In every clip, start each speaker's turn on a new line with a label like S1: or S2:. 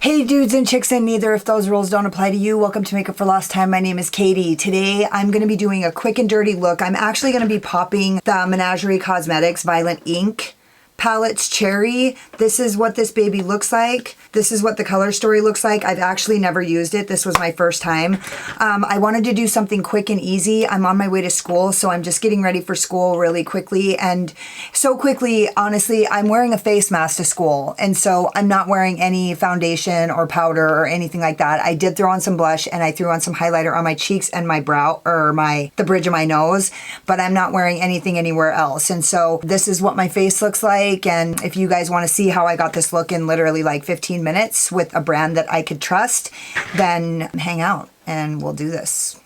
S1: Hey dudes and chicks, and neither if those rules don't apply to you. Welcome to Makeup for Lost Time. My name is Katie. Today I'm going to be doing a quick and dirty look. I'm actually going to be popping the Menagerie Cosmetics Violent Ink Palettes Cherry. This is what this baby looks like. This is what the color story looks like. I've actually never used it. This was my first time. I wanted to do something quick and easy. I'm on my way to school, so I'm just getting ready for school really quickly. And so quickly, honestly, I'm wearing a face mask to school. And so I'm not wearing any foundation or powder or anything like that. I did throw on some blush and I threw on some highlighter on my cheeks and my brow, or the bridge of my nose, but I'm not wearing anything anywhere else. And so this is what my face looks like. And if you guys want to see how I got this look in literally like 15 minutes with a brand that I could trust, then hang out and we'll do this.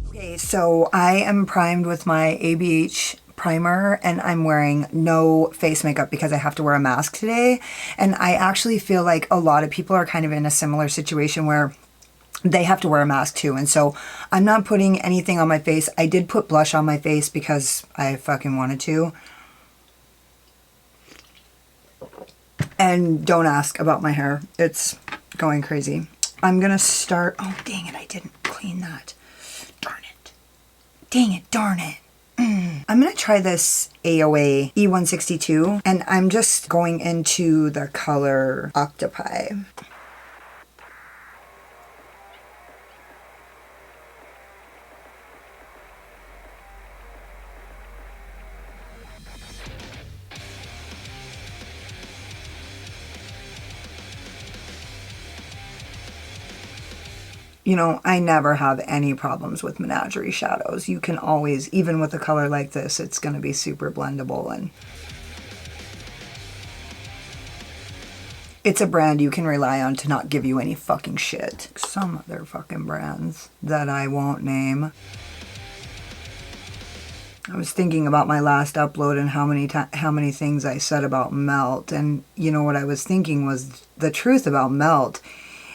S1: Okay, so I am primed with my ABH primer and I'm wearing no face makeup because I have to wear a mask today. And I actually feel like a lot of people are kind of in a similar situation where they have to wear a mask too. And so I'm not putting anything on my face. I did put blush on my face because I fucking wanted to. And don't ask about my hair. It's going crazy. I'm gonna start, oh dang it, I didn't clean that. Darn it. Dang it, darn it. I'm gonna try this AOA E162 and I'm just going into the color Octopi. You know, I never have any problems with Menagerie shadows. You can always, even with a color like this, it's going to be super blendable, and it's a brand you can rely on to not give you any fucking shit. Some other fucking brands that I won't name. I was thinking about my last upload and how many things I said about Melt, and you know what I was thinking was the truth about Melt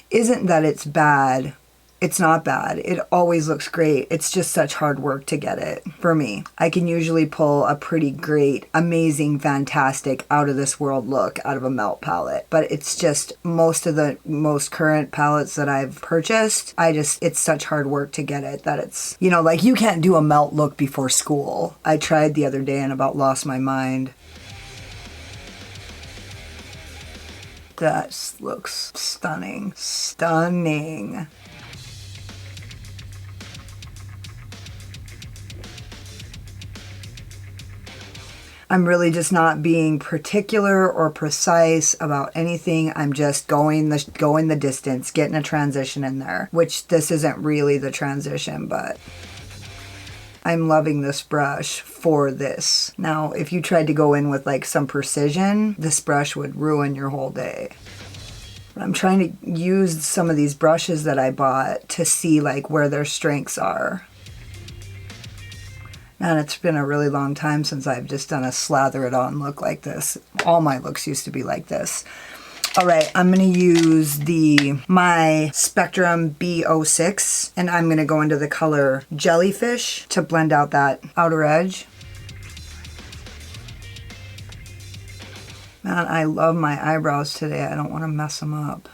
S1: isn't that it's bad. It's not bad. It always looks great. It's just such hard work to get it. For me, I can usually pull a pretty great, amazing, fantastic, out of this world look out of a Melt palette. But it's just most of the most current palettes that I've purchased, it's such hard work to get it that it's, you know, like you can't do a Melt look before school. I tried the other day and about lost my mind. That looks stunning. Stunning. I'm really just not being particular or precise about anything. I'm just going the distance, getting a transition in there, which this isn't really the transition, but I'm loving this brush for this. Now, if you tried to go in with like some precision, this brush would ruin your whole day. I'm trying to use some of these brushes that I bought to see like where their strengths are. And it's been a really long time since I've just done a slather it on look like this. All my looks used to be like this. All right, I'm gonna use my Spectrum B06 and I'm gonna go into the color Jellyfish to blend out that outer edge. Man, I love my eyebrows today. I don't wanna mess them up.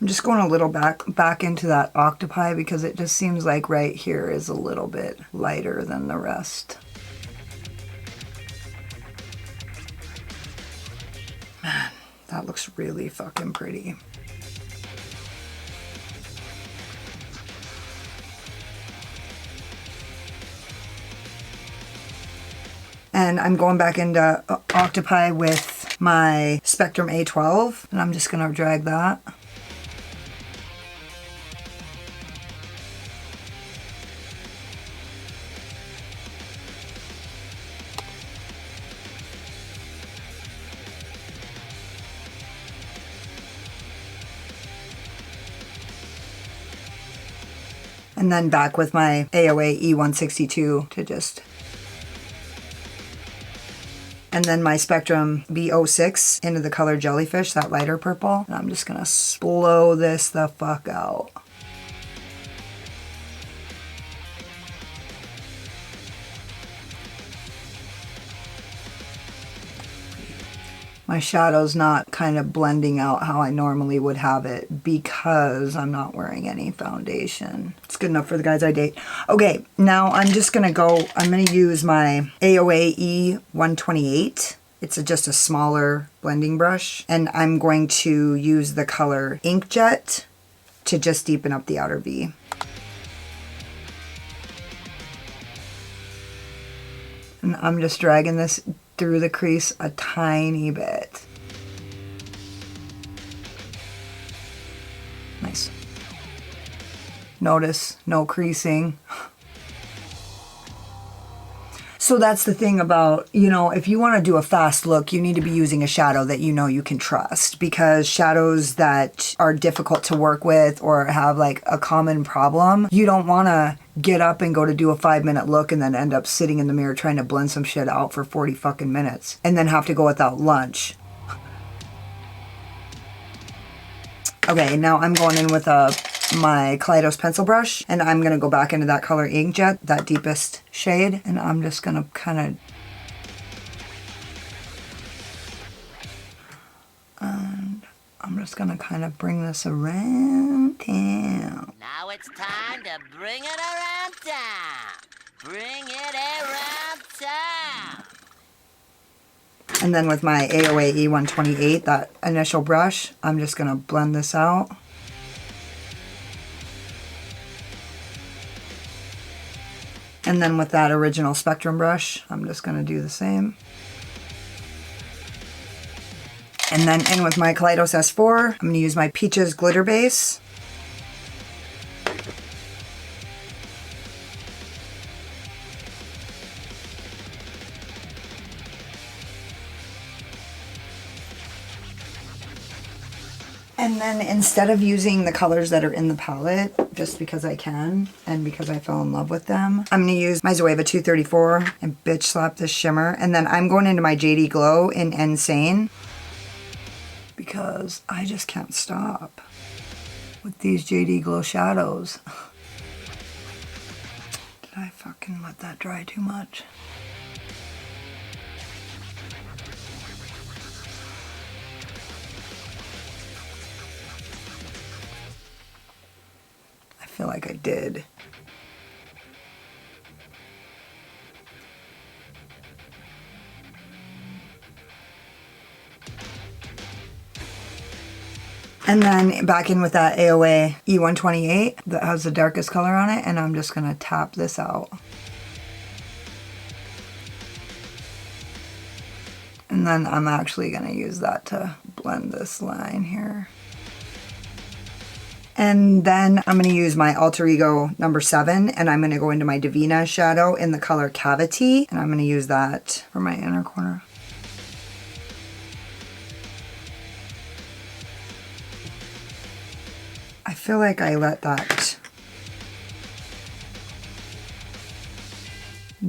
S1: I'm just going a little back into that Octopi because it just seems like right here is a little bit lighter than the rest. Man, that looks really fucking pretty. And I'm going back into Octopi with my Spectrum A12, and I'm just gonna drag that. And then back with my AOA E162 to just... And then my Spectrum B06 into the color Jellyfish, that lighter purple. And I'm just gonna blow this the fuck out. My shadow's not kind of blending out how I normally would have it because I'm not wearing any foundation. It's good enough for the guys I date. Okay, now I'm just gonna I'm gonna use my AOA E128. It's just a smaller blending brush. And I'm going to use the color Inkjet to just deepen up the outer V. And I'm just dragging this through the crease a tiny bit. Nice. Notice no creasing. So that's the thing about, you know, if you want to do a fast look, you need to be using a shadow that you know you can trust, because shadows that are difficult to work with or have like a common problem, you don't want to get up and go to do a 5-minute look and then end up sitting in the mirror trying to blend some shit out for 40 fucking minutes and then have to go without lunch. Okay, now I'm going in with my Kaleidos pencil brush, and I'm going to go back into that color Inkjet, that deepest shade, and I'm just going to kind of... And I'm just going to kind of bring this around town.
S2: Now it's time to bring it around town. Bring it around town.
S1: And then with my AOA E128, that initial brush, I'm just going to blend this out. And then with that original Spectrum brush, I'm just going to do the same. And then in with my Kaleidos S4, I'm going to use my Peaches glitter base. And then instead of using the colors that are in the palette, just because I can and because I fell in love with them, I'm going to use my Zoeva 234 and bitch slap this shimmer. And then I'm going into my JD Glow in Insane, because I just can't stop with these JD Glow shadows. Did I fucking let that dry too much? I feel like I did. And then back in with that AOA E128 that has the darkest color on it, and I'm just gonna tap this out. And then I'm actually gonna use that to blend this line here. And then I'm going to use my Alter Ego number 7, and I'm going to go into my Divina shadow in the color Cavity, and I'm going to use that for my inner corner. I feel like I let that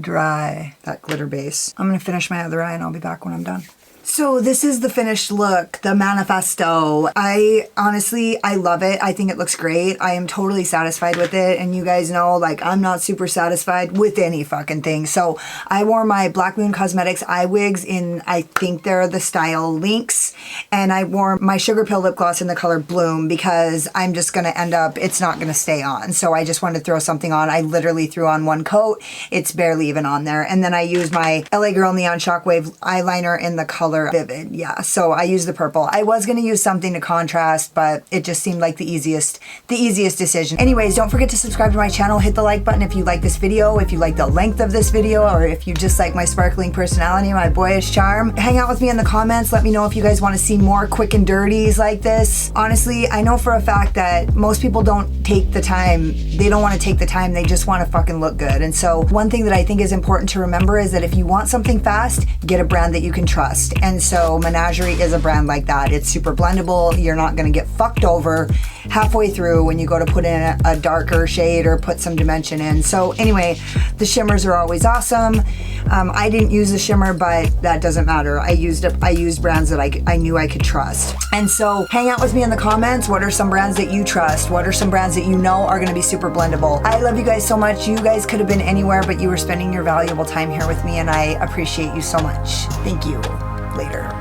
S1: dry, that glitter base. I'm going to finish my other eye and I'll be back when I'm done. So this is the finished look, the manifesto. I love it. I think it looks great. I am totally satisfied with it. And you guys know, like, I'm not super satisfied with any fucking thing. So I wore my Black Moon Cosmetics eye wigs in, I think they're the style Lynx. And I wore my Sugar Pill lip gloss in the color Bloom because I'm just going to end up, it's not going to stay on. So I just wanted to throw something on. I literally threw on one coat. It's barely even on there. And then I used my LA Girl Neon Shockwave eyeliner in the color color vivid. Yeah, so I use the purple. I was gonna use something to contrast, but it just seemed like the easiest decision. Anyways, don't forget to subscribe to my channel. Hit the like button if you like this video, if you like the length of this video, or if you just like my sparkling personality, my boyish charm. Hang out with me in the comments. Let me know if you guys want to see more quick and dirties like this. Honestly, I know for a fact that most people don't take the time. They don't want to take the time. They just want to fucking look good. And so one thing that I think is important to remember is that if you want something fast, get a brand that you can trust. And so Menagerie is a brand like that. It's super blendable. You're not going to get fucked over halfway through when you go to put in a darker shade or put some dimension in. So anyway, the shimmers are always awesome. I didn't use the shimmer, but that doesn't matter. I used brands that I knew I could trust. And so hang out with me in the comments. What are some brands that you trust? What are some brands that you know are going to be super blendable? I love you guys so much. You guys could have been anywhere, but you were spending your valuable time here with me, and I appreciate you so much. Thank you. Later.